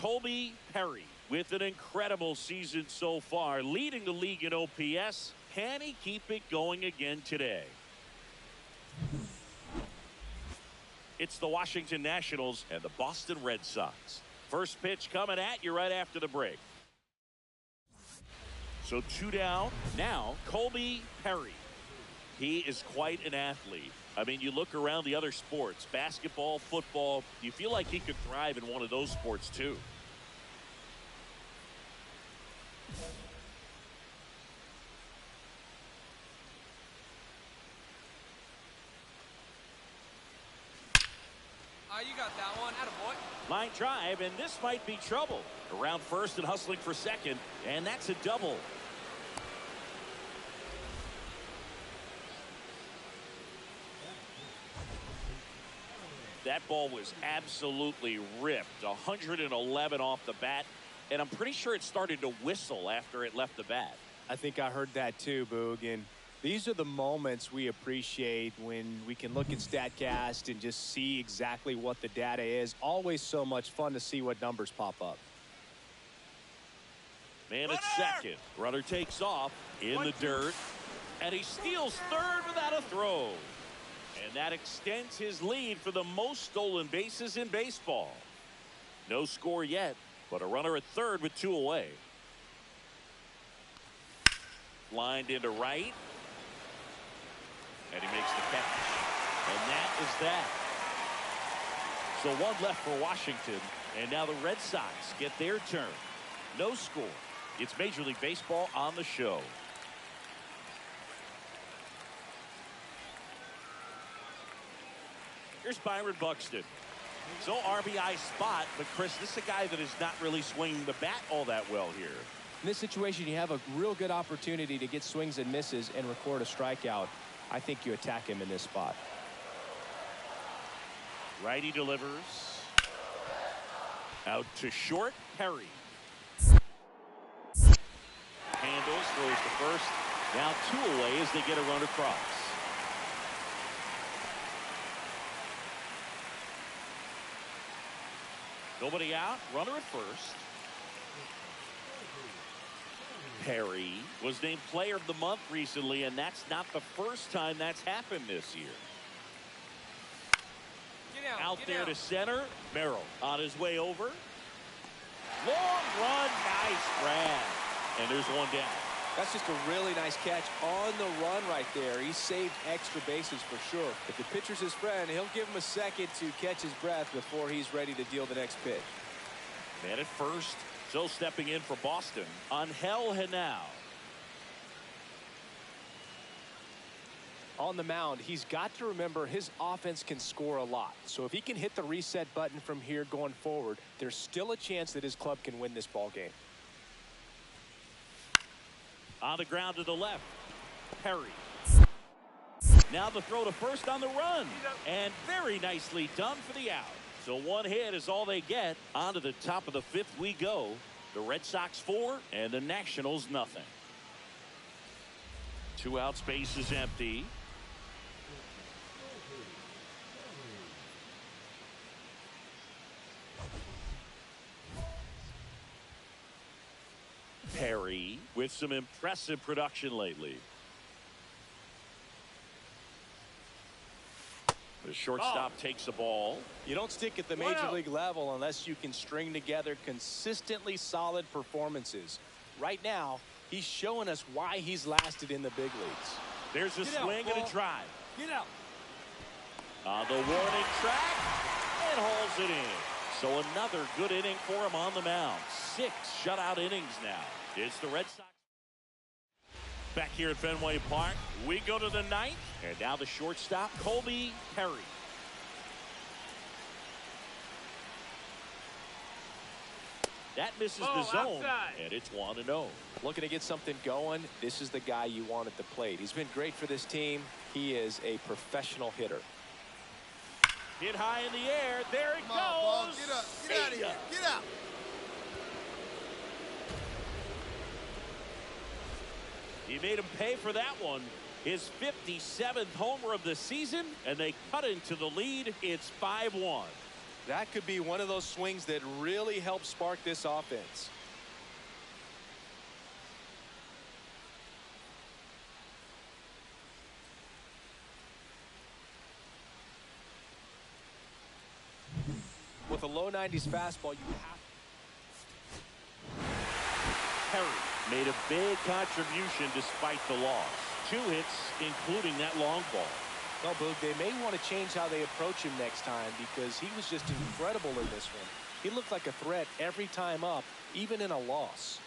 Colby Perry with an incredible season so far, leading the league in OPS. Can he keep it going again today? It's the Washington Nationals and the Boston Red Sox. First pitch coming at you right after the break. So 2 down. Now Colby Perry. He is quite an athlete. I mean, you look around the other sports, basketball, football, you feel like he could thrive in one of those sports too. You got that one. Attaboy. Line drive, and this might be trouble. Around first and hustling for second, and that's a double. That ball was absolutely ripped. 111 off the bat, and I'm pretty sure it started to whistle after it left the bat. I think I heard that too, Boog. And these are the moments we appreciate when we can look at StatCast and just see exactly what the data is. Always so much fun to see what numbers pop up. Man at second. Runner takes off in the dirt, and he steals third without a throw. And that extends his lead for the most stolen bases in baseball. No score yet, but a runner at third with 2 away. Lined into right. And he makes the catch. And that is that. So 1 left for Washington. And now the Red Sox get their turn. No score. It's Major League Baseball on the show. Here's Byron Buxton. So RBI spot, but Chris, this is a guy that is not really swinging the bat all that well here. In this situation, you have a real good opportunity to get swings and misses and record a strikeout. I think you attack him in this spot. Righty delivers. Out to short, Perry. Handles, throws to first. Now 2 away as they get a run across. Nobody out, runner at first. Perry was named Player of the Month recently, and that's not the first time that's happened this year. Out there to center. Merrill on his way over. Long run, nice grab. And there's 1 down. That's just a really nice catch on the run right there. He saved extra bases for sure. If the pitcher's his friend, he'll give him a second to catch his breath before he's ready to deal the next pitch. Man at first. Still stepping in for Boston. Angel Henao. On the mound, he's got to remember his offense can score a lot. So if he can hit the reset button from here going forward, there's still a chance that his club can win this ball game. On the ground to the left. Perry. Now the throw to first on the run. And very nicely done for the out. So 1 hit is all they get. On to the top of the 5th we go. The Red Sox 4 and the Nationals nothing. 2 outs, base is empty. Perry with some impressive production lately. The shortstop takes the ball. You don't stick at the major league level unless you can string together consistently solid performances. Right now, he's showing us why he's lasted in the big leagues. There's a swing and a drive. Get out. On the warning track, and hauls it in. So another good inning for him on the mound. 6 shutout innings now. It's the Red Sox. Back here at Fenway Park, we go to the 9th, and now the shortstop, Colby Perry. That misses the zone, outside. And it's 1-0. Looking to get something going, this is the guy you want at the plate. He's been great for this team. He is a professional hitter. Hit high in the air. There it goes. Get up. Get out of here. Get out. He made him pay for that one. His 57th homer of the season, and they cut into the lead. It's 5-1. That could be one of those swings that really help spark this offense. With a low 90s fastball, you have. Perry made a big contribution despite the loss. 2 hits, including that long ball. Well, Boog, they may want to change how they approach him next time because he was just incredible in this one. He looked like a threat every time up, even in a loss.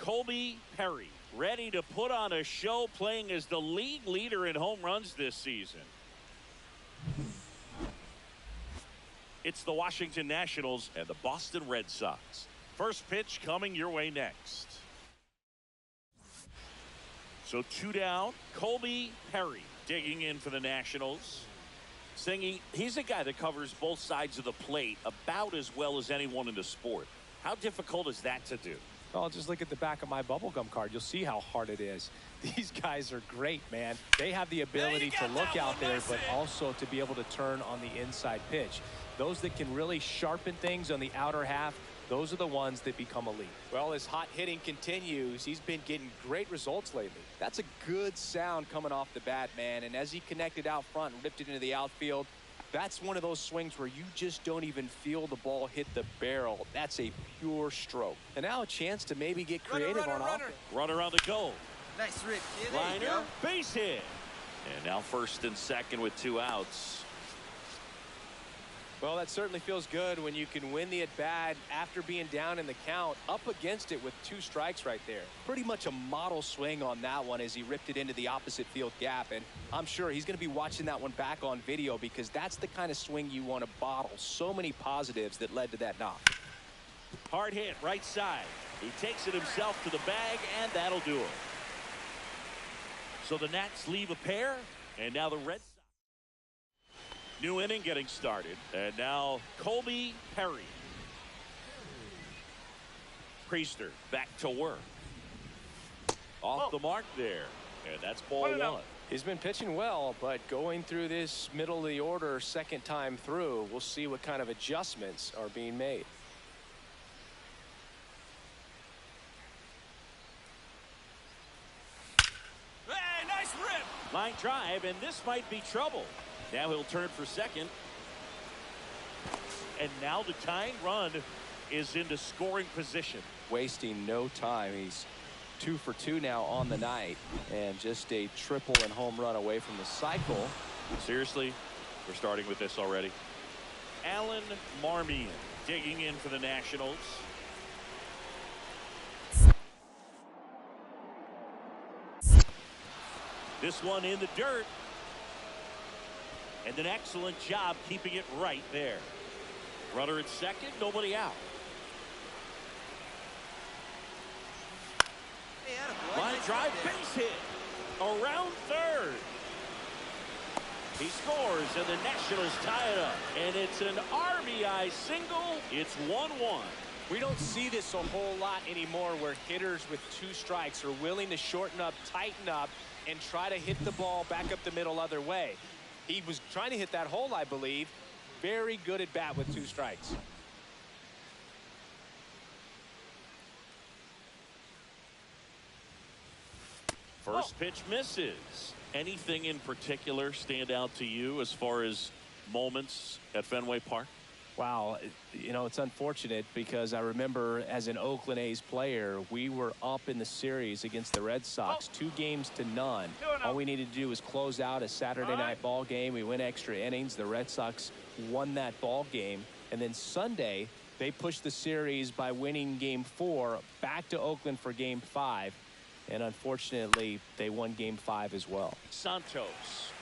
Colby Perry ready to put on a show, playing as the league leader in home runs this season. It's the Washington Nationals and the Boston Red Sox. First pitch coming your way next. So 2 down. Colby Perry digging in for the Nationals. He's a guy that covers both sides of the plate about as well as anyone in the sport. How difficult is that to do? Well, just look at the back of my bubblegum card. You'll see how hard it is. These guys are great, man. They have the ability to look out there, but also to be able to turn on the inside pitch. Those that can really sharpen things on the outer half, those are the ones that become elite. Well, as hot hitting continues, he's been getting great results lately. That's a good sound coming off the bat, man. And as he connected out front and ripped it into the outfield, that's one of those swings where you just don't even feel the ball hit the barrel. That's a pure stroke. And now a chance to maybe get creative on offense. Runner on the goal. Nice rip, kid. Liner, base hit. And now first and second with 2 outs. Well, that certainly feels good when you can win the at-bat after being down in the count, up against it with 2 strikes right there. Pretty much a model swing on that one as he ripped it into the opposite field gap. And I'm sure he's going to be watching that one back on video because that's the kind of swing you want to bottle. So many positives that led to that knock. Hard hit, right side. He takes it himself to the bag, and that'll do it. So the Nats leave a pair, and now the Red Sox. New inning getting started, and now Colby Perry. Priester back to work. Off the mark there, and that's ball 1. He's been pitching well, but going through this middle of the order second time through, we'll see what kind of adjustments are being made. Hey, nice rip. Line drive, and this might be trouble. Now he'll turn for second. And now the tying run is into scoring position. Wasting no time. He's 2 for 2 now on the night, and just a triple and home run away from the cycle. Seriously, we're starting with this already. Alan Marmion digging in for the Nationals. This one in the dirt. And an excellent job keeping it right there. Runner at second, nobody out. drive, base hit. Around third. He scores, and the Nationals tie it up. And it's an RBI single. It's 1-1. We don't see this a whole lot anymore where hitters with 2 strikes are willing to shorten up, tighten up, and try to hit the ball back up the middle other way. He was trying to hit that hole, I believe. Very good at bat with 2 strikes. First pitch misses. Anything in particular stand out to you as far as moments at Fenway Park? Wow, you know, it's unfortunate because I remember as an Oakland A's player, we were up in the series against the Red Sox, 2-0. All we needed to do was close out a Saturday night ball game. We went extra innings. The Red Sox won that ball game. And then Sunday, they pushed the series by winning Game 4 back to Oakland for Game 5. And unfortunately, they won Game 5 as well. Santos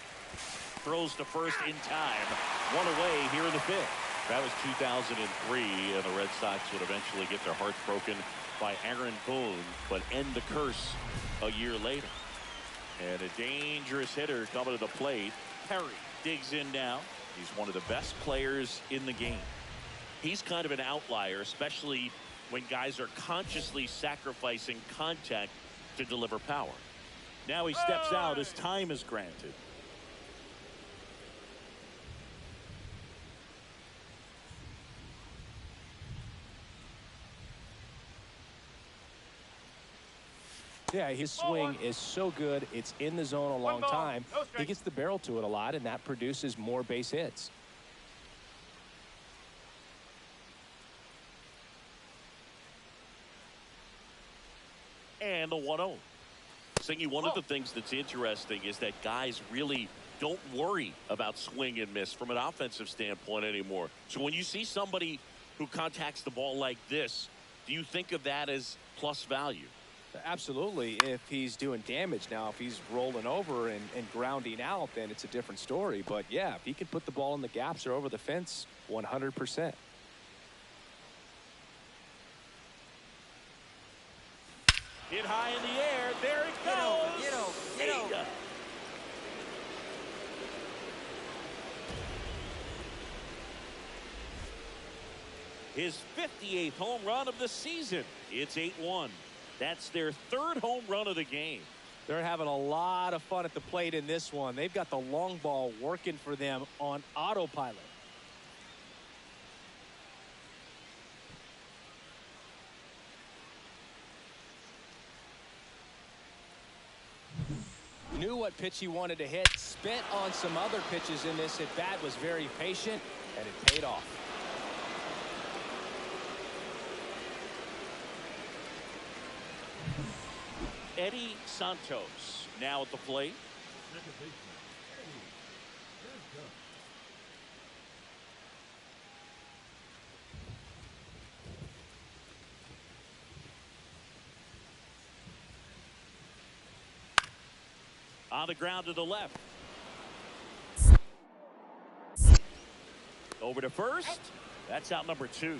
throws to first in time. 1 away here in the 5th. That was 2003, and the Red Sox would eventually get their hearts broken by Aaron Boone, but end the curse a year later. And a dangerous hitter coming to the plate. Perry digs in now. He's one of the best players in the game. He's kind of an outlier, especially when guys are consciously sacrificing contact to deliver power. Now he steps out as time is granted. Yeah, his swing is so good. It's in the zone a long time. He gets the barrel to it a lot, and that produces more base hits. And the 1-0. Singy, one of the things that's interesting is that guys really don't worry about swing and miss from an offensive standpoint anymore. So when you see somebody who contacts the ball like this, do you think of that as plus value? Absolutely. If he's doing damage now, if he's rolling over and grounding out, then it's a different story. But yeah, if he can put the ball in the gaps or over the fence, 100%. Hit high in the air. There it goes. Get over. His 58th home run of the season. It's 8-1. That's their 3rd home run of the game. They're having a lot of fun at the plate in this one. They've got the long ball working for them on autopilot. Knew what pitch he wanted to hit. Spent on some other pitches in this at bat. Was very patient, and it paid off. Eddie Santos now at the plate. On the ground to the left. Over to first. That's out number 2.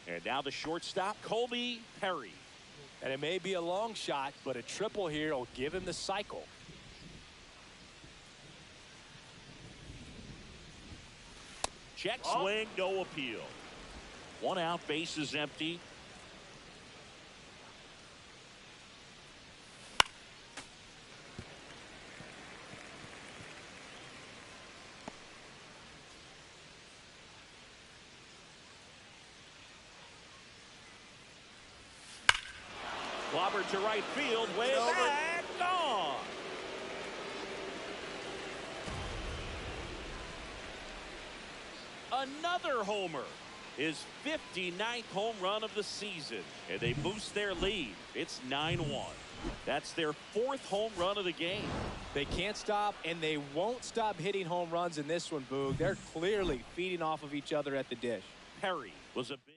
And now the shortstop, Colby Perry. And it may be a long shot, but a triple here will give him the cycle. Check swing, no appeal. 1 out, base is empty. Clobbered to right field, way back, gone. Another homer. His 59th home run of the season. And they boost their lead. It's 9-1. That's their 4th home run of the game. They can't stop, and they won't stop hitting home runs in this one, Boog. They're clearly feeding off of each other at the dish. Perry was a big...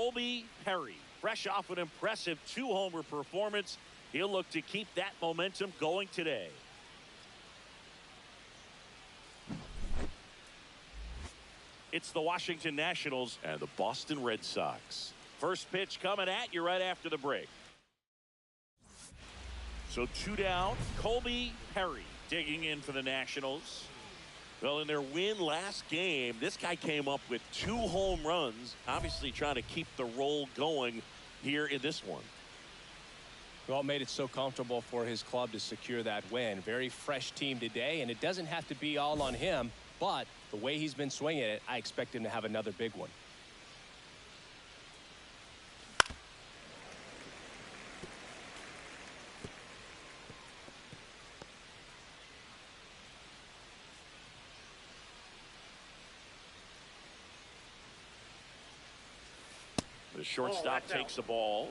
Colby Perry, fresh off an impressive 2-homer performance. He'll look to keep that momentum going today. It's the Washington Nationals and the Boston Red Sox. First pitch coming at you right after the break. So 2 down, Colby Perry digging in for the Nationals. Well, in their win last game, this guy came up with 2 home runs, obviously trying to keep the roll going here in this one. Well, it made it so comfortable for his club to secure that win. Very fresh team today, and it doesn't have to be all on him, but the way he's been swinging it, I expect him to have another big one. The shortstop takes the ball.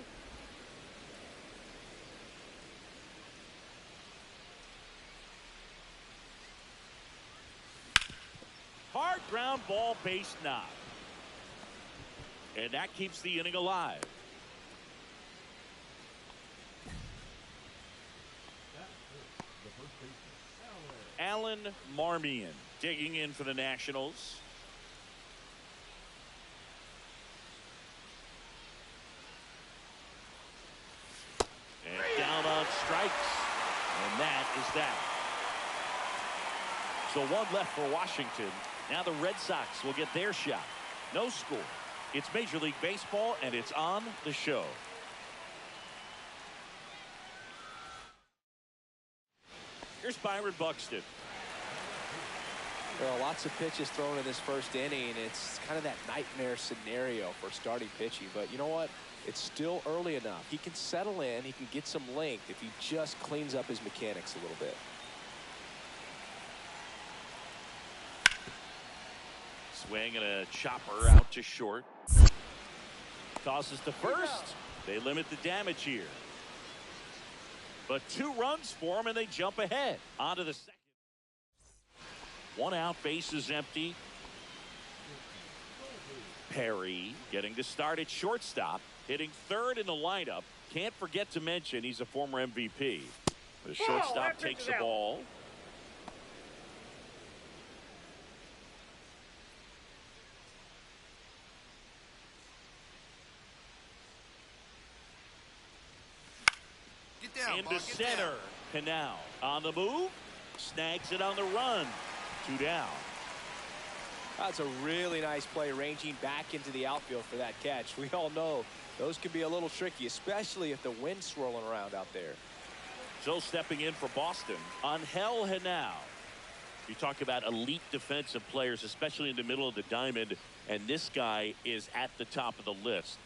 Hard ground ball, base knock. And that keeps the inning alive. Alan Marmion digging in for the Nationals. And down on strikes. And that is that. So 1 left for Washington. Now the Red Sox will get their shot. No score. It's Major League Baseball, and it's on the show. Here's Byron Buxton. Well, lots of pitches thrown in this first inning, and it's kind of that nightmare scenario for starting pitching. But you know what? It's still early enough. He can settle in. He can get some length if he just cleans up his mechanics a little bit. Swing and a chopper out to short. Tosses to first. They limit the damage here. But 2 runs for him, and they jump ahead. On to the second. 1 out, bases empty. Perry getting to start at shortstop. Hitting 3rd in the lineup. Can't forget to mention he's a former MVP. The shortstop takes the ball. Into center. Canal on the move. Snags it on the run. 2 down. That's a really nice play, ranging back into the outfield for that catch. We all know those can be a little tricky, especially if the wind's swirling around out there. So stepping in for Boston, Angel Henao. You talk about elite defensive players, especially in the middle of the diamond, and this guy is at the top of the list.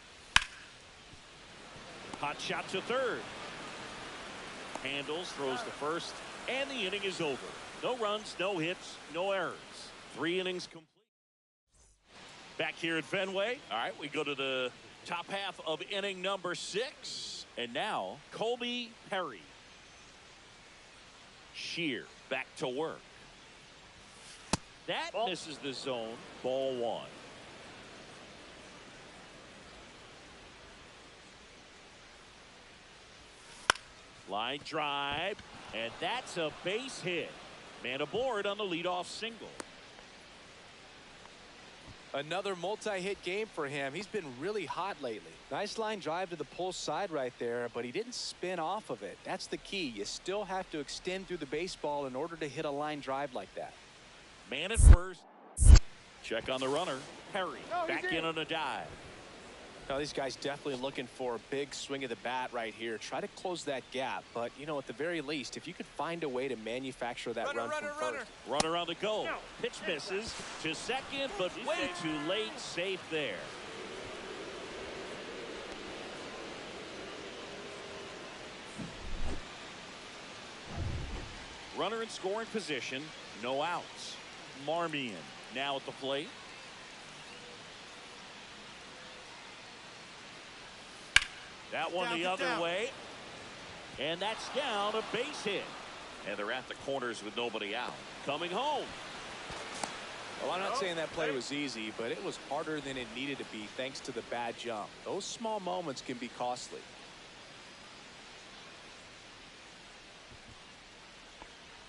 Hot shot to 3rd. Handles, throws to first, and the inning is over. No runs, no hits, no errors. 3 innings complete. Back here at Fenway. All right, we go to the top half of inning number 6. And now, Colby Perry. Shear back to work. That misses the zone. Ball 1. Line drive, and that's a base hit. Man aboard on the leadoff single. Another multi-hit game for him. He's been really hot lately. Nice line drive to the pull side right there, but he didn't spin off of it. That's the key. You still have to extend through the baseball in order to hit a line drive like that. Man at first. Check on the runner. Perry back in on a dive. Now, these guys definitely looking for a big swing of the bat right here. Try to close that gap. But, you know, at the very least, if you could find a way to manufacture that run from first. Runner on the go. Pitch misses to second, but way too late. Safe there. Runner in scoring position. No outs. Marmion now at the plate. That one the other way. And that's down, a base hit. And they're at the corners with nobody out. Coming home. Well, I'm not saying that play was easy, but it was harder than it needed to be thanks to the bad jump. Those small moments can be costly.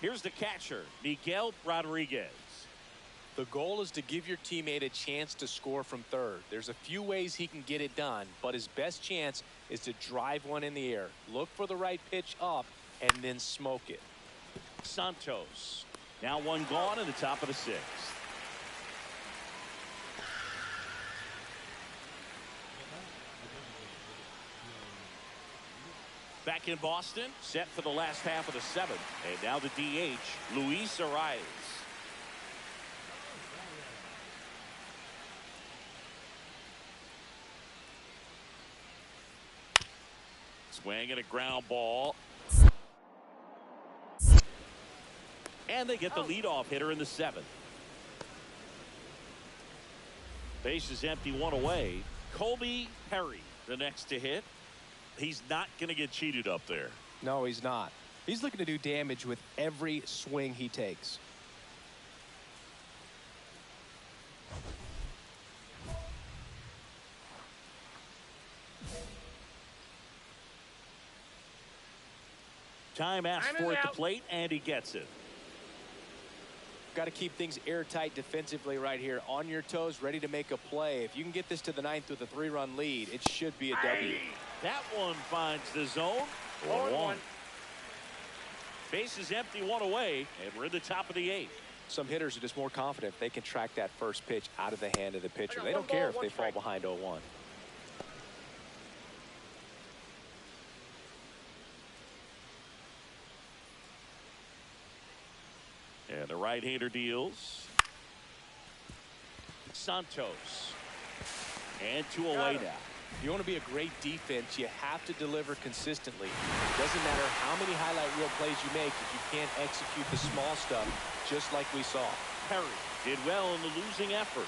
Here's the catcher, Miguel Rodriguez. The goal is to give your teammate a chance to score from third. There's a few ways he can get it done, but his best chance is to drive one in the air. Look for the right pitch up and then smoke it. Santos. Now one gone in the top of the sixth. Back in Boston, set for the last half of the seventh. And now the DH, Luis Arias. Swing and a ground ball. And they get the leadoff hitter in the seventh. Base is empty, one away. Colby Perry, the next to hit. He's not going to get cheated up there. No, he's not. He's looking to do damage with every swing he takes. Time asked for at the plate, and he gets it. Got to keep things airtight defensively right here. On your toes, ready to make a play. If you can get this to the ninth with a 3-run lead, it should be a W. That one finds the zone. 1-1. Base is empty, one away, and we're in the top of the eighth. Some hitters are just more confident if they can track that first pitch out of the hand of the pitcher. They don't care if they fall behind 0-1. And the right-hander deals. Santos. And 2 away now. If you want to be a great defense, you have to deliver consistently. It doesn't matter how many highlight reel plays you make if you can't execute the small stuff, just like we saw. Perry did well in the losing effort.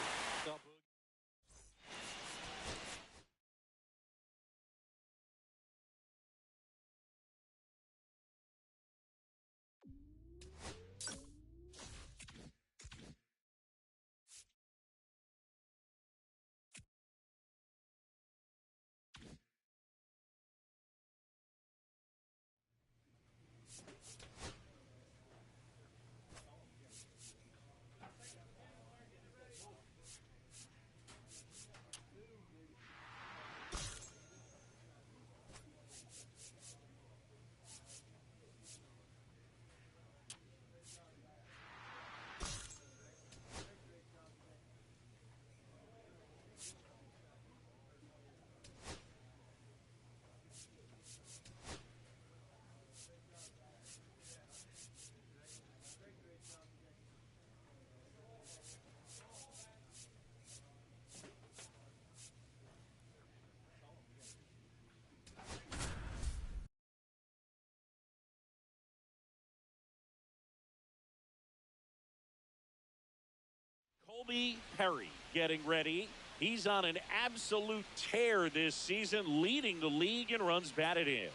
Colby Perry getting ready. He's on an absolute tear this season, leading the league in runs batted in.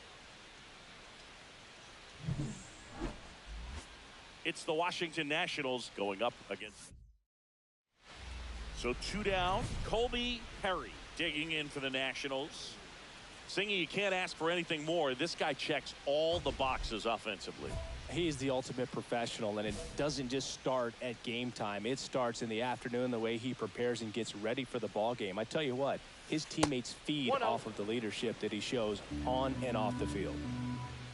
It's the Washington Nationals going up against. So 2 down. Colby Perry digging in for the Nationals. Singy, you can't ask for anything more. This guy checks all the boxes offensively. He's the ultimate professional, and it doesn't just start at game time. It starts in the afternoon, the way he prepares and gets ready for the ball game. I tell you what, his teammates feed off of the leadership that he shows on and off the field.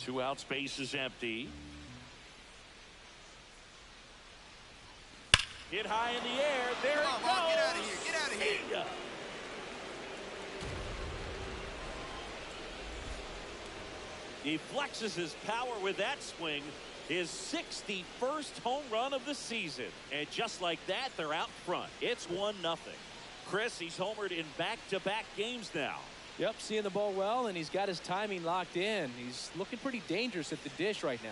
2 outs, base is empty. Hit high in the air. There it goes. Get out of here. Get out of here. He flexes his power with that swing. His 61st home run of the season. And just like that, they're out front. It's 1-0. Chris, he's homered in back-to-back games now. Yep, seeing the ball well, and he's got his timing locked in. He's looking pretty dangerous at the dish right now.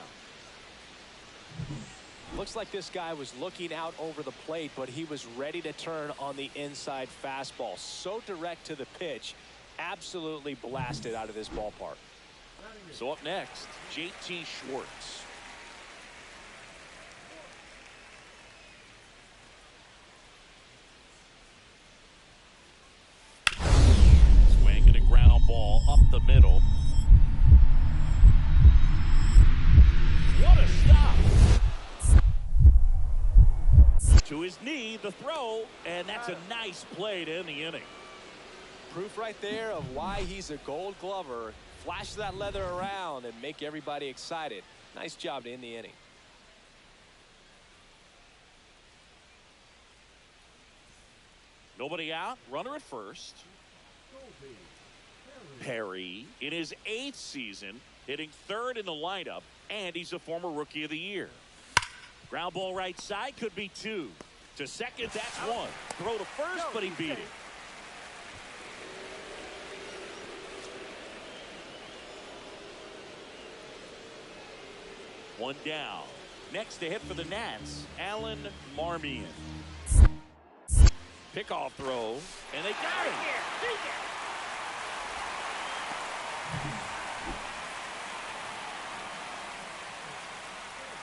Looks like this guy was looking out over the plate, but he was ready to turn on the inside fastball. So direct to the pitch, absolutely blasted out of this ballpark. So up next, JT Schwartz. To his knee, the throw, and that's a nice play to end the inning. Proof right there of why he's a Gold Glover. Flash that leather around and make everybody excited. Nice job to end the inning. Nobody out, runner at first. Perry, in his 8th season, hitting 3rd in the lineup, and he's a former Rookie of the Year. Ground ball right side, could be 2. To second, that's 1. Throw to first, but he beat it. One down. Next to hit for the Nats, Alan Marmion. Pickoff throw, and they got him.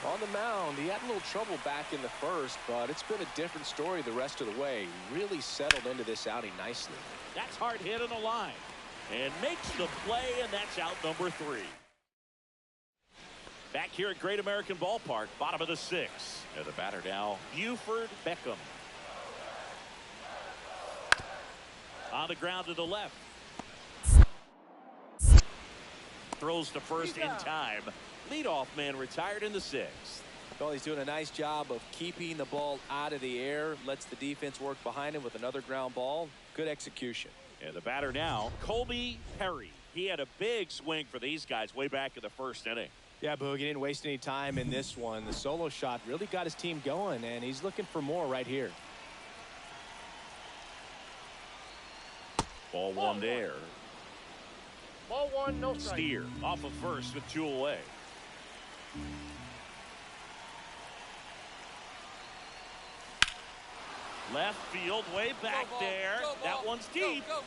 On the mound, he had a little trouble back in the first, but it's been a different story the rest of the way. Really settled into this outing nicely. That's hard hit on the line. And makes the play, and that's out number 3. Back here at Great American Ballpark, bottom of the 6th. And the batter now, Buford Beckham. On the ground to the left. Throws to first in time. Leadoff man retired in the 6th. Well, he's doing a nice job of keeping the ball out of the air. Lets the defense work behind him with another ground ball. Good execution. And the batter now, Colby Perry. He had a big swing for these guys way back in the 1st inning. Yeah, Boog, he didn't waste any time in this one. The solo shot really got his team going, and he's looking for more right here. Ball 1 there. Ball 1, no strike. Steer off of first with 2 away. Left field, way back there. That one's deep. Go.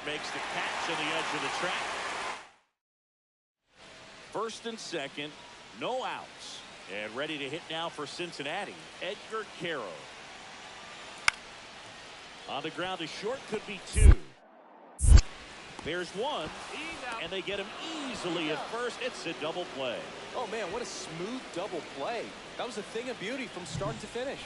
Makes the catch on the edge of the track. First and second, no outs. And ready to hit now for Cincinnati, Edgar Caro. On the ground to short, could be 2. There's 1, and they get him easily at first. It's a double play. Oh, man, what a smooth double play. That was a thing of beauty from start to finish.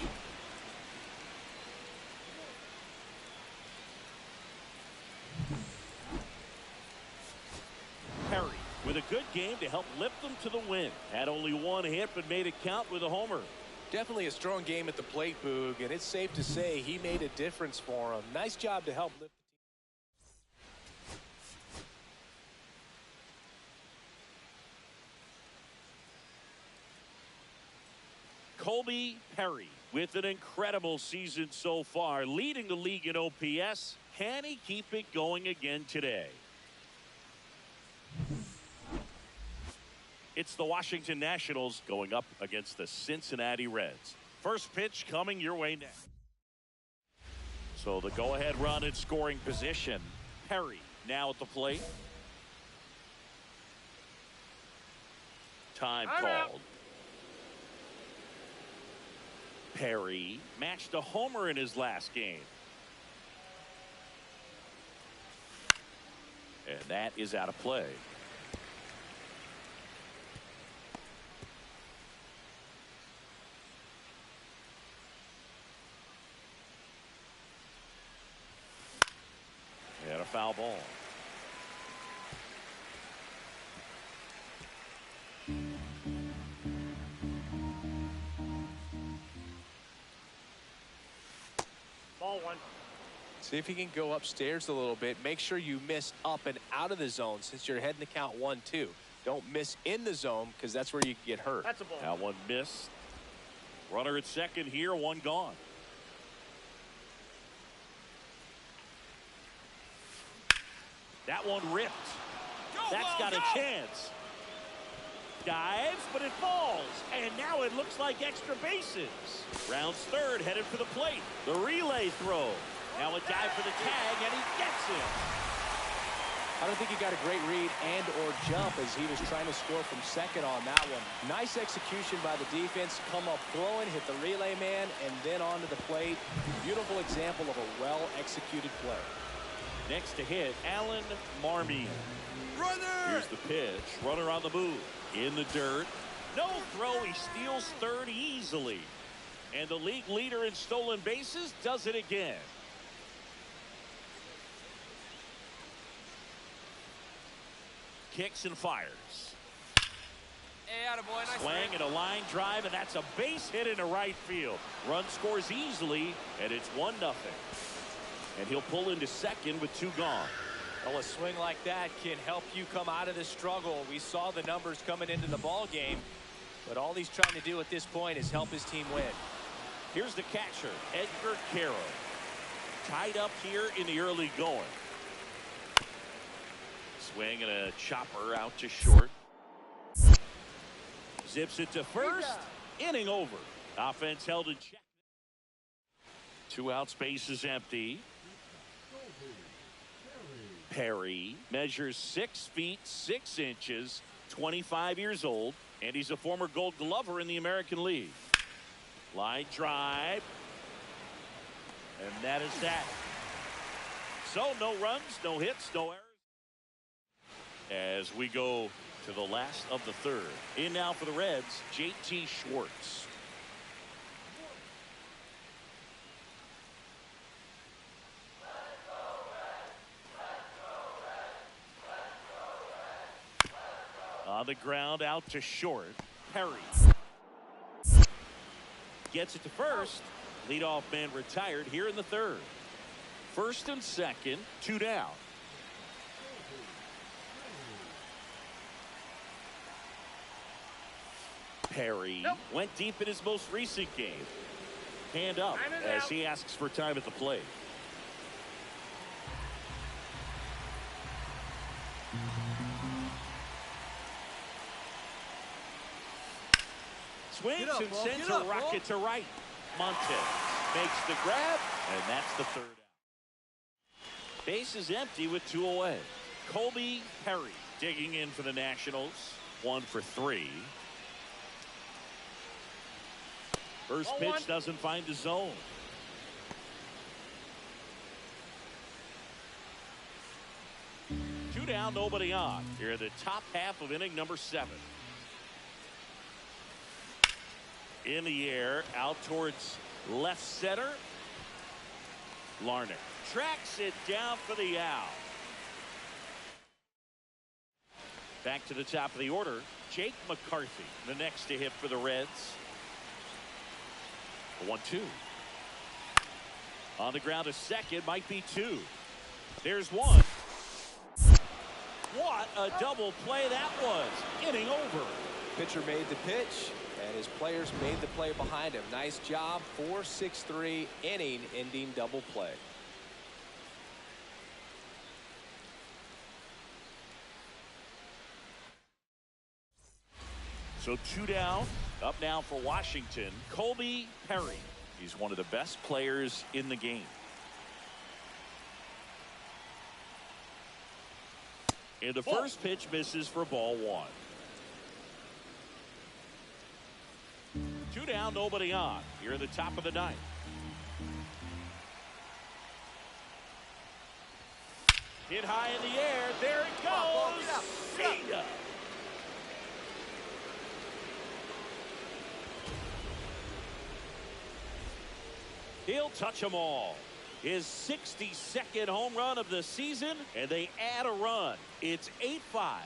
Perry with a good game to help lift them to the win. Had only 1 hit, but made it count with a homer. Definitely a strong game at the plate, Boog, and it's safe to say he made a difference for him. Nice job to help lift the team. Colby Perry with an incredible season so far, leading the league in OPS. Can he keep it going again today? It's the Washington Nationals going up against the Cincinnati Reds. First pitch coming your way next. So the go-ahead run in scoring position. Perry now at the plate. Time called. Perry matched a homer in his last game. And that is out of play. And a foul ball. Ball 1. See if he can go upstairs a little bit. Make sure you miss up and out of the zone since you're heading to count 1-2. Don't miss in the zone because that's where you get hurt. That's a ball. That one missed. Runner at second here, 1 gone. That one ripped. That's got a chance. Dives, but it falls. And now it looks like extra bases. Rounds third, headed for the plate. The relay throw. Now a dive for the tag, and he gets it. I don't think he got a great read and or jump as he was trying to score from second on that one. Nice execution by the defense. Come up throwing, hit the relay man, and then onto the plate. Beautiful example of a well-executed play. Next to hit, Alan Marmion. Runner! Here's the pitch. Runner on the move. In the dirt. No throw. He steals third easily. And the league leader in stolen bases does it again. Kicks and fires. Hey, attaboy, nice Swing and a line drive, and that's a base hit into right field. Run scores easily, and it's 1-0. And he'll pull into second with 2 gone. Well, a swing like that can help you come out of the struggle. We saw the numbers coming into the ball game, but all he's trying to do at this point is help his team win. Here's the catcher, Edgar Caro. Tied up here in the early going. Swing and a chopper out to short. Zips it to first. Inning over. Offense held in check. 2 outs, base is empty. Perry measures 6 feet 6 inches, 25 years old, and he's a former Gold Glover in the American League. Line drive, and that is that. So no runs, no hits, no errors. As we go to the last of the third. In now for the Reds, J.T. Schwartz. On the ground, out to short. Perry gets it to first. Leadoff man retired here in the third. First and second, 2 down. Perry went deep in his most recent game. Hand up as he asks for time at the plate. Swings and sends a rocket to right. Montez makes the grab, and that's the third out. Base is empty with 2 away. Colby Perry digging in for the Nationals. 1 for 3. First pitch doesn't find the zone. Two down, nobody on. Here in the top half of inning number 7. In the air, out towards left center. Larnach tracks it down for the out. Back to the top of the order, Jake McCarthy, the next to hit for the Reds. 1-2. On the ground to second, might be 2. There's 1. What a double play that was. Inning over. Pitcher made the pitch, and his players made the play behind him. Nice job. 4-6-3 inning ending double play. So 2 down. Up now for Washington, Colby Perry. He's one of the best players in the game. And the first pitch misses for ball 1. 2 down, nobody on. Here in the top of the 9th. Hit high in the air. There it goes. See ya. He'll touch them all. His 62nd home run of the season, and they add a run. It's 8-5.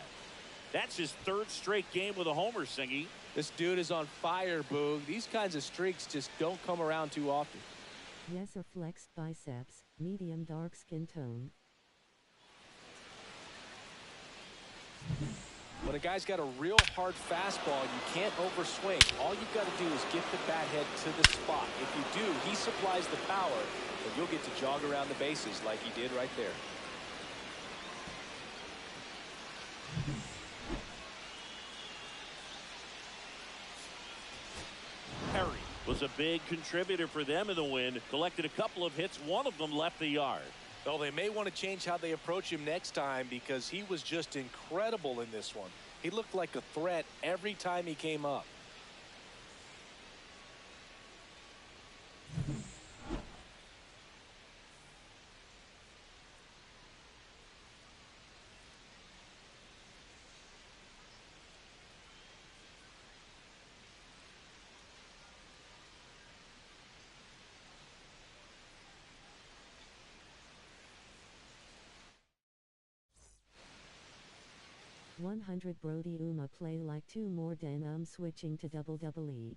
That's his 3rd straight game with a homer, Singy. This dude is on fire, Boog. These kinds of streaks just don't come around too often. Yes, or flexed biceps, medium dark skin tone. When a guy's got a real hard fastball, you can't overswing. All you've got to do is get the bat head to the spot. If you do, he supplies the power, and you'll get to jog around the bases like he did right there. Perry was a big contributor for them in the win. Collected a couple of hits. One of them left the yard. Well, they may want to change how they approach him next time because he was just incredible in this one. He looked like a threat every time he came up. 100 Brody Uma play like 2 more than switching to WWE.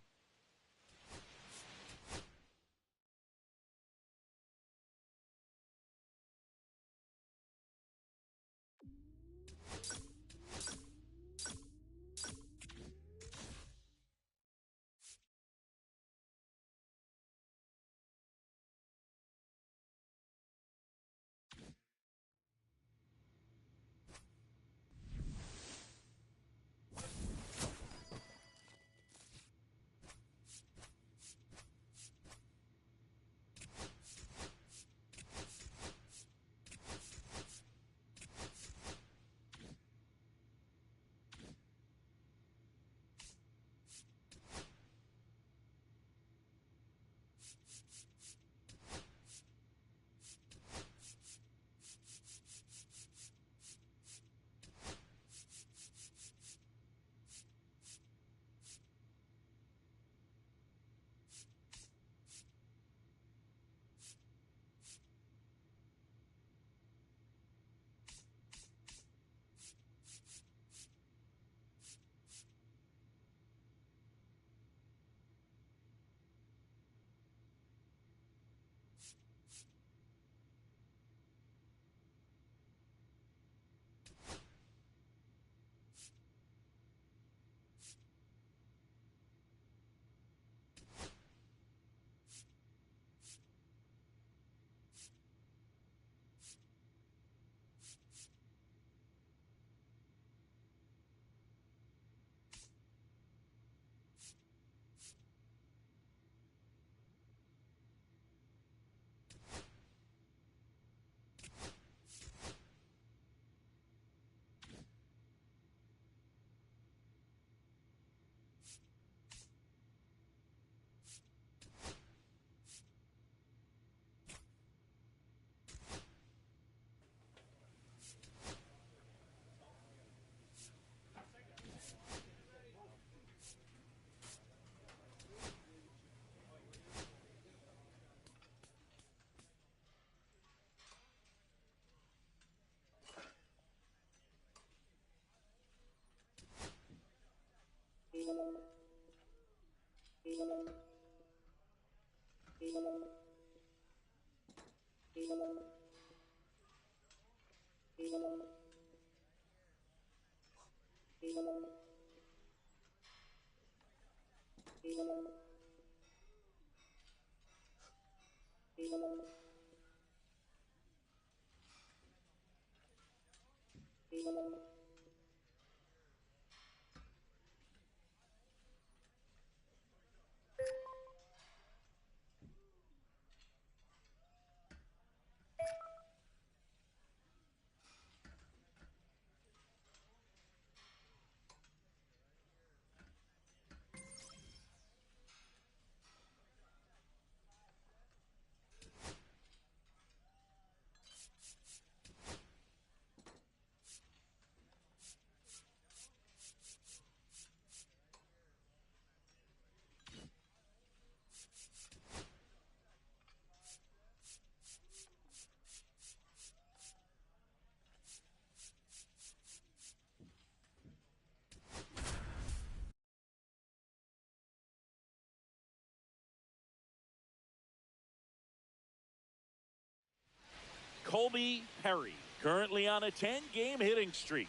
Colby Perry, currently on a 10-game hitting streak.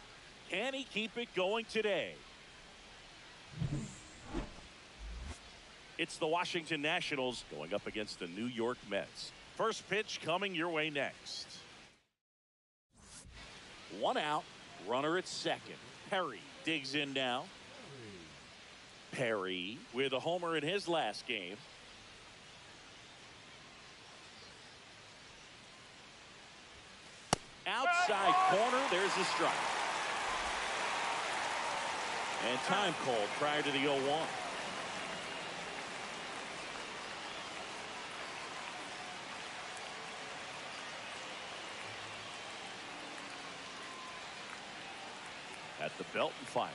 Can he keep it going today? It's the Washington Nationals going up against the New York Mets. First pitch coming your way next. 1 out, runner at second. Perry digs in now. Perry with a homer in his last game. Outside corner, there's a strike. And time called prior to the 0-1. At the belt and fires.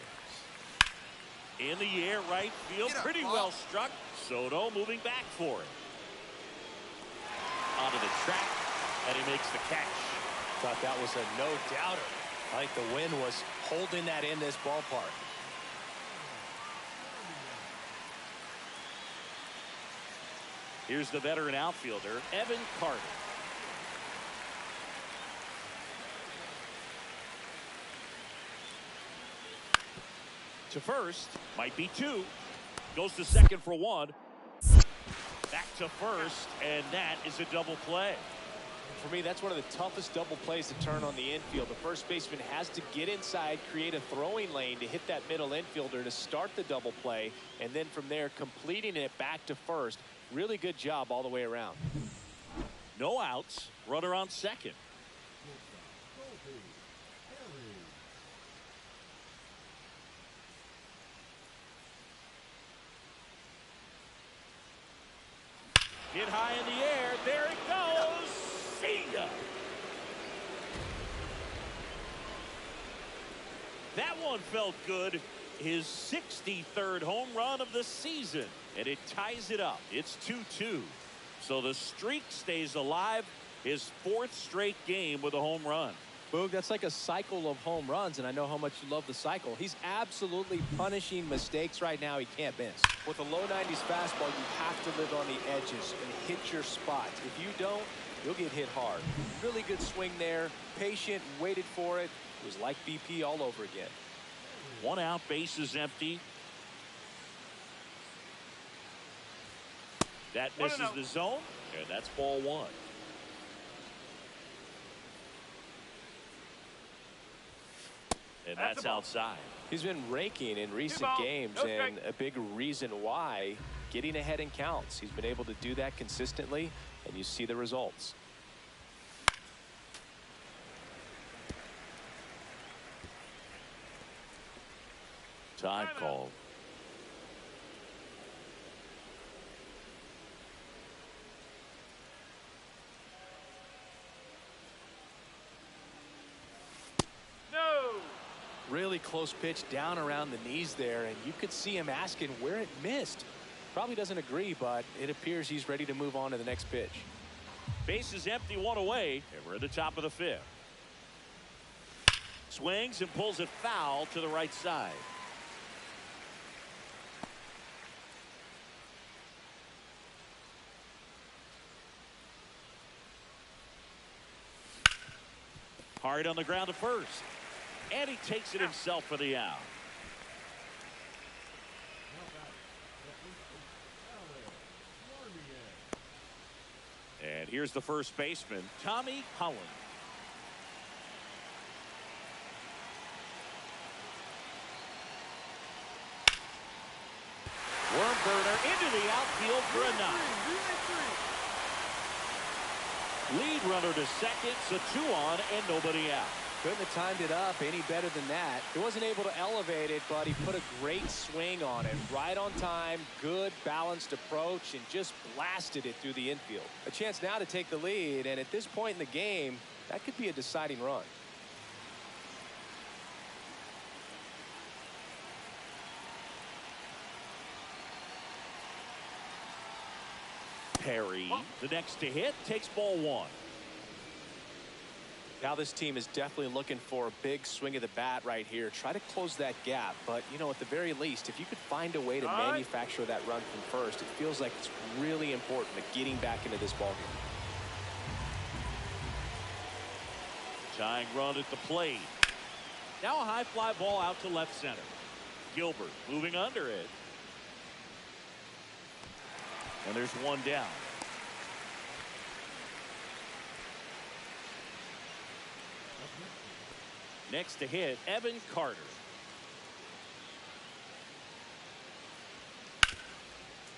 In the air, right field, pretty well struck. Soto moving back for it. Onto the track, and he makes the catch. Thought that was a no-doubter. I think the wind was holding that in this ballpark. Here's the veteran outfielder, Evan Carter. To first, might be two. Goes to second for one. Back to first, and that is a double play. For me, that's one of the toughest double plays to turn on the infield. The first baseman has to get inside, create a throwing lane to hit that middle infielder to start the double play, and then from there, completing it back to first. Really good job all the way around. No outs. Runner on second. Hit high in the air. There it goes. See ya. That one felt good. His 63rd home run of the season. And it ties it up. It's 2-2. So the streak stays alive. His 4th straight game with a home run. Boog, that's like a cycle of home runs, and I know how much you love the cycle. He's absolutely punishing mistakes right now he can't miss. With a low 90s fastball, you have to live on the edges and hit your spots. If you don't, you'll get hit hard. Really good swing there. Patient, waited for it. It was like BP all over again. 1 out, base is empty. That misses the zone, and that's ball 1. And that's outside. He's been raking in recent games, and a big reason why, getting ahead in counts. He's been able to do that consistently, and you see the results. Time call. Really close pitch down around the knees there, and you could see him asking where it missed. Probably doesn't agree, but it appears he's ready to move on to the next pitch. Base is empty, 1 away, and we're at the top of the 5th. Swings and pulls it foul to the right side. Hard on the ground to first. And he takes it himself for the out. And here's the first baseman, Tommy Holland. Worm burner into the outfield for a knock. Lead runner to second, so 2 on and nobody out. Couldn't have timed it up any better than that. He wasn't able to elevate it, but he put a great swing on it. Right on time, good balanced approach, and just blasted it through the infield. A chance now to take the lead, and at this point in the game, that could be a deciding run. Perry, the next to hit, takes ball 1. Now this team is definitely looking for a big swing of the bat right here. Try to close that gap, but you know, at the very least, if you could find a way to manufacture that run from first, it feels like it's really important to getting back into this ballgame. Tying run at the plate. Now a high fly ball out to left center. Gilbert moving under it. And there's 1 down. Next to hit, Evan Carter.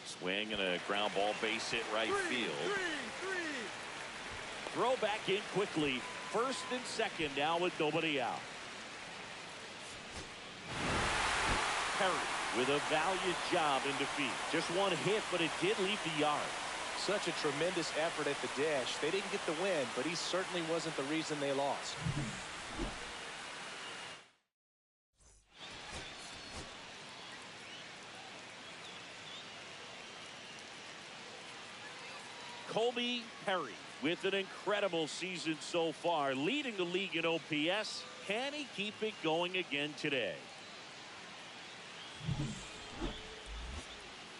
Swing and a ground ball base hit right field. Throw back in quickly. First and second now with nobody out. Perry with a valiant job in defeat. Just 1 hit, but it did leave the yard. Such a tremendous effort at the dish. They didn't get the win, but he certainly wasn't the reason they lost. Colby Perry with an incredible season so far, leading the league in OPS. Can he keep it going again today?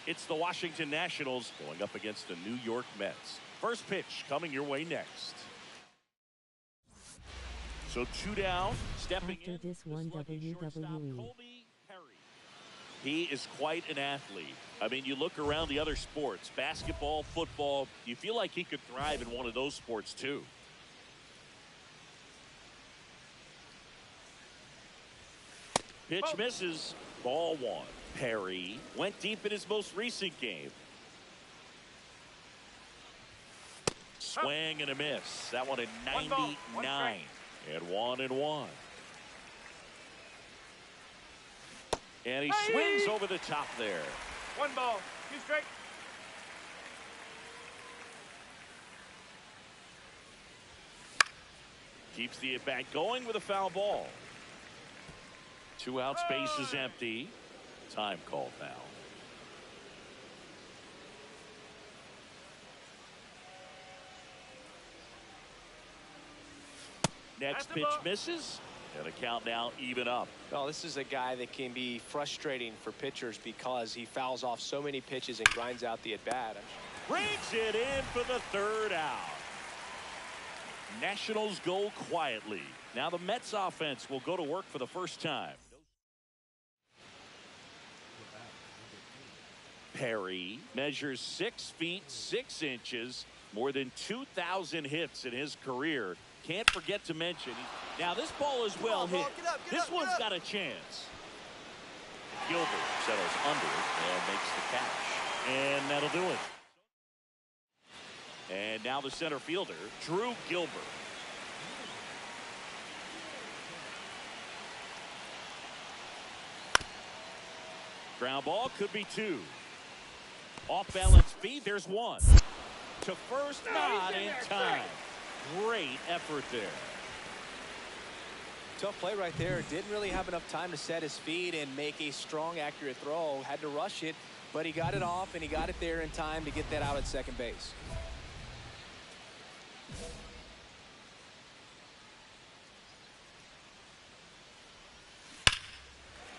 It's the Washington Nationals going up against the New York Mets. First pitch coming your way next. So 2 down, stepping After in. this one, Shortstop, WWE. Colby Perry. He is quite an athlete. I mean, you look around the other sports, basketball, football, you feel like he could thrive in one of those sports too. Pitch misses. Ball 1. Perry went deep in his most recent game. Swing and a miss. That one at 99. And 1-1. And he swings over the top there. 1 ball, 2 strikes. Keeps the at-bat going with a foul ball. 2 outs, base is empty. Time called now. Next pitch misses, and the count now even up. Well, this is a guy that can be frustrating for pitchers because he fouls off so many pitches and grinds out the at-bat. Brings it in for the 3rd out. Nationals go quietly. Now the Mets offense will go to work for the first time. Perry measures 6 feet 6 inches, more than 2,000 hits in his career. Can't forget to mention, now this ball is well hit. This one's got a chance. Gilbert settles under it and makes the catch. And that'll do it. And now the center fielder, Drew Gilbert. Ground ball could be 2. Off balance feet, there's 1. To first, not in time. Great effort there. Tough play right there. Didn't really have enough time to set his feet and make a strong, accurate throw. Had to rush it, but he got it off and he got it there in time to get that out at second base.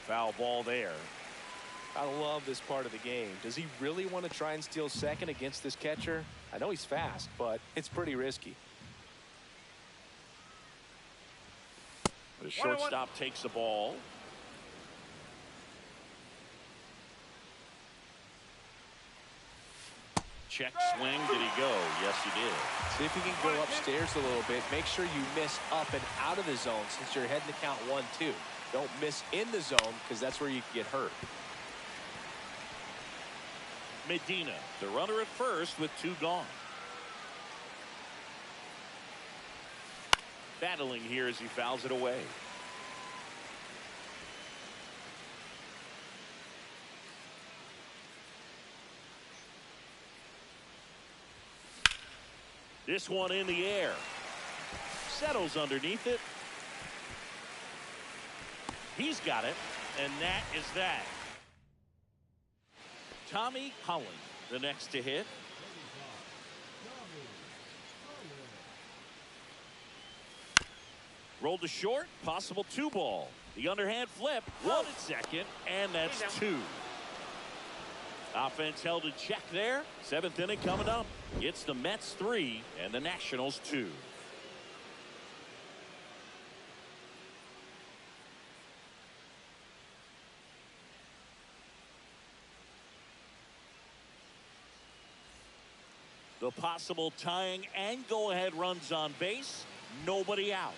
Foul ball there. I love this part of the game. Does he really want to try and steal second against this catcher? I know he's fast, but it's pretty risky. The shortstop takes the ball. Check swing. Did he go? Yes, he did. See if you can go upstairs a little bit. Make sure you miss up and out of the zone since you're heading to count 1-2. Don't miss in the zone because that's where you can get hurt. Medina, the runner at first with 2 gone. Battling here as he fouls it away. This one in the air. Settles underneath it. He's got it, and that is that. Tommy Holland, the next to hit. Rolled to short, possible 2 ball. The underhand flip, 1 at second, and that's 2. Offense held in check there. 7th inning coming up. It's the Mets 3 and the Nationals 2. The possible tying and go-ahead runs on base. Nobody out.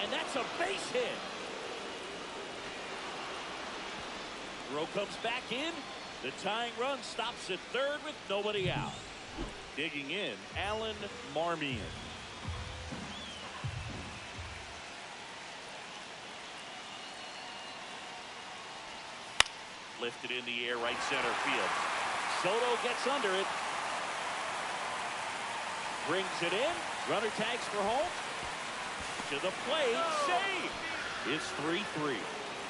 And that's a base hit. Throw comes back in. The tying run stops at 3rd with nobody out. Digging in, Alan Marmion. Lifted in the air, right center field. Soto gets under it. Brings it in. Runner tags for home. To the plate. Save. It's 3-3.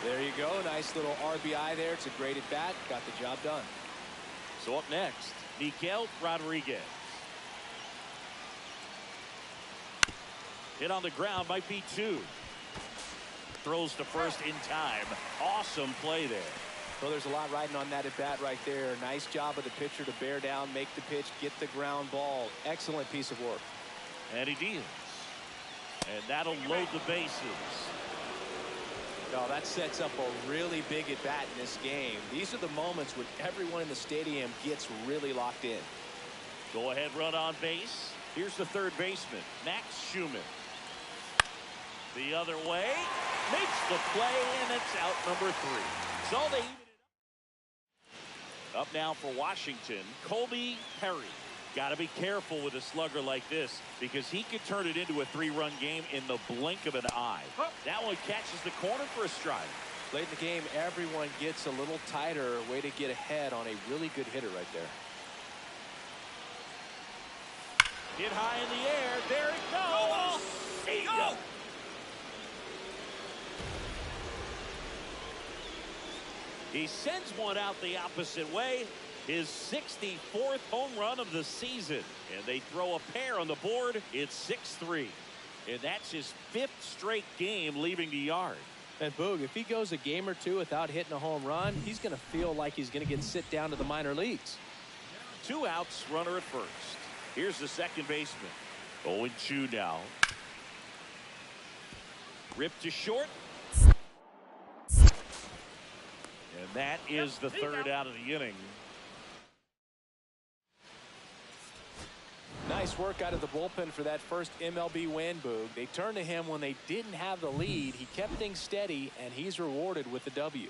There you go. Nice little RBI there. It's a great at bat. Got the job done. So up next, Miguel Rodriguez. Hit on the ground, might be 2. Throws to first in time. Awesome play there. Well, there's a lot riding on that at bat right there. Nice job of the pitcher to bear down, make the pitch, get the ground ball. Excellent piece of work. And he deals. And that'll load the bases. No, that sets up a really big at bat in this game. These are the moments when everyone in the stadium gets really locked in. Go ahead, run on base. Here's the third baseman, Max Schumann. The other way, makes the play, and it's out number 3. So they even it up. Up now for Washington, Colby Perry. Got to be careful with a slugger like this because he could turn it into a 3-run game in the blink of an eye. That one catches the corner for a strike. Late in the game, everyone gets a little tighter. Way to get ahead on a really good hitter right there. Hit high in the air. There it goes. Go. He sends one out the opposite way. His 64th home run of the season. And they throw a pair on the board. It's 6-3. And that's his 5th straight game leaving the yard. And Boog, if he goes a game or 2 without hitting a home run, he's going to feel like he's going to get sit down to the minor leagues. 2 outs, runner at first. Here's the second baseman. 0-2 now. Ripped to short. And that is the third out of the inning. Nice work out of the bullpen for that first MLB win, Boog. They turned to him when they didn't have the lead. He kept things steady, and he's rewarded with the W.